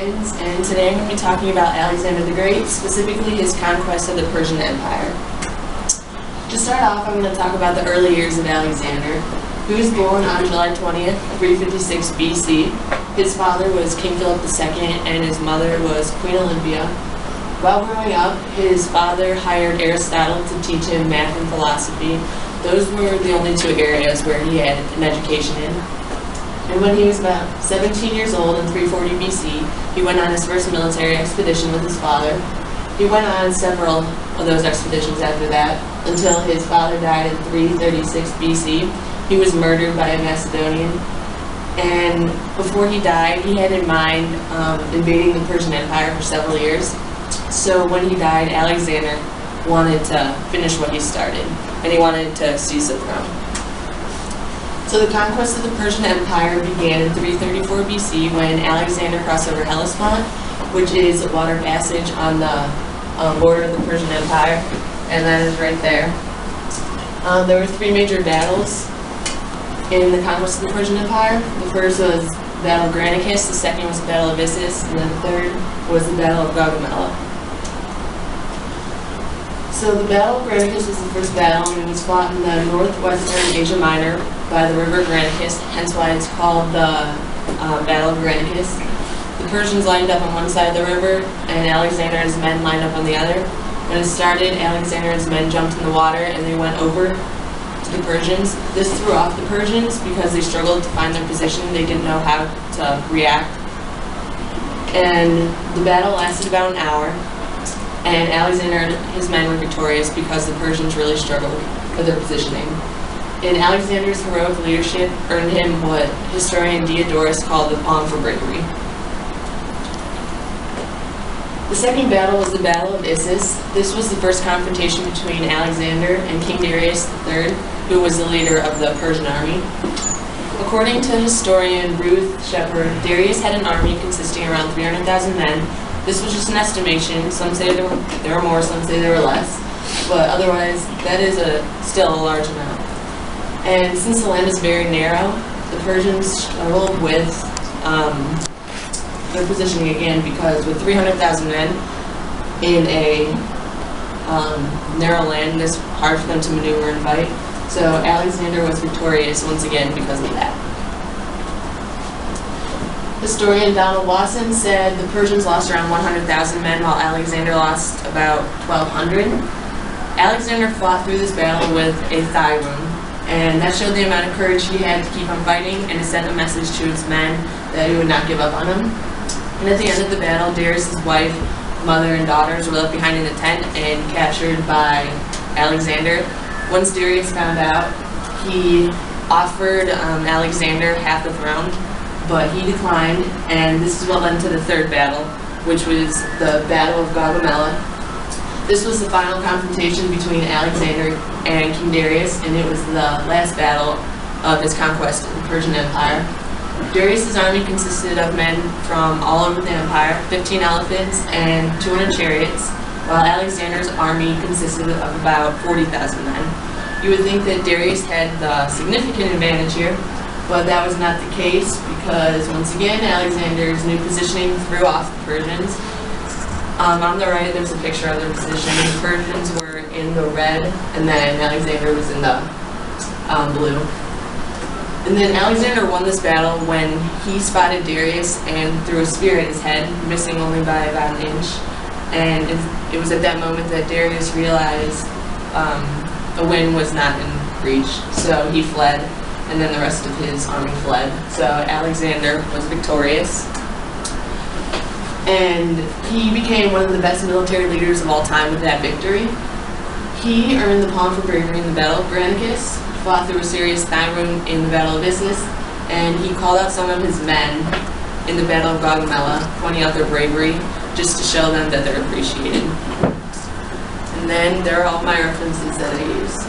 Athens, and today I'm going to be talking about Alexander the Great, specifically his conquest of the Persian Empire. To start off, I'm going to talk about the early years of Alexander. He was born on July 20th, 356 BC. His father was King Philip II, and his mother was Queen Olympia. While growing up, his father hired Aristotle to teach him math and philosophy. Those were the only two areas where he had an education in. And when he was about 17 years old in 340 BC, he went on his first military expedition with his father. He went on several of those expeditions after that, until his father died in 336 BC. He was murdered by a Macedonian. And before he died, he had in mind invading the Persian Empire for several years. So when he died, Alexander wanted to finish what he started, and he wanted to seize the throne. So the conquest of the Persian Empire began in 334 BC when Alexander crossed over Hellespont, which is a water passage on the border of the Persian Empire, and that is right there. There were three major battles in the conquest of the Persian Empire. The first was the Battle of Granicus, the second was the Battle of Issus, and then the third was the Battle of Gaugamela. So the Battle of Granicus was the first battle, and it was fought in the northwestern Asia Minor by the river Granicus, hence why it's called the Battle of Granicus. The Persians lined up on one side of the river, and Alexander and his men lined up on the other. When it started, Alexander and his men jumped in the water, and they went over to the Persians. This threw off the Persians because they struggled to find their position. They didn't know how to react. And the battle lasted about an hour. And Alexander and his men were victorious because the Persians really struggled with their positioning. And Alexander's heroic leadership earned him what historian Diodorus called the palm for bravery. The second battle was the Battle of Issus. This was the first confrontation between Alexander and King Darius III, who was the leader of the Persian army. According to historian Ruth Shepard, Darius had an army consisting around 300,000 men. This was just an estimation. Some say there were more, some say there were less. But otherwise, that is still a large amount. And since the land is very narrow, the Persians struggled with their positioning again, because with 300,000 men in a narrow land, it's hard for them to maneuver and fight. So Alexander was victorious once again because of that. Historian Donald Wasson said the Persians lost around 100,000 men, while Alexander lost about 1,200. Alexander fought through this battle with a thigh wound, and that showed the amount of courage he had to keep on fighting, and it sent a message to his men that he would not give up on them. And at the end of the battle, Darius' wife, mother, and daughters were left behind in the tent and captured by Alexander. Once Darius found out, he offered Alexander half the throne, but he declined, and this is what led to the third battle, which was the Battle of Gaugamela. This was the final confrontation between Alexander and King Darius, and it was the last battle of his conquest of the Persian Empire. Darius' army consisted of men from all over the empire, 15 elephants and 200 chariots, while Alexander's army consisted of about 40,000 men. You would think that Darius had the significant advantage here, but that was not the case, because once again Alexander's new positioning threw off the Persians. On the right there's a picture of their position. The Persians were in the red, and then Alexander was in the blue. And then Alexander won this battle when he spotted Darius and threw a spear at his head, missing only by about an inch. And it was at that moment that Darius realized a win was not in reach, so he fled, and then the rest of his army fled. So Alexander was victorious, and he became one of the best military leaders of all time with that victory. He earned the palm for bravery in the Battle of Granicus, fought through a serious thigh wound in the Battle of Issus, and he called out some of his men in the Battle of Gaugamela, pointing out their bravery, just to show them that they're appreciated. And then there are all my references that I used.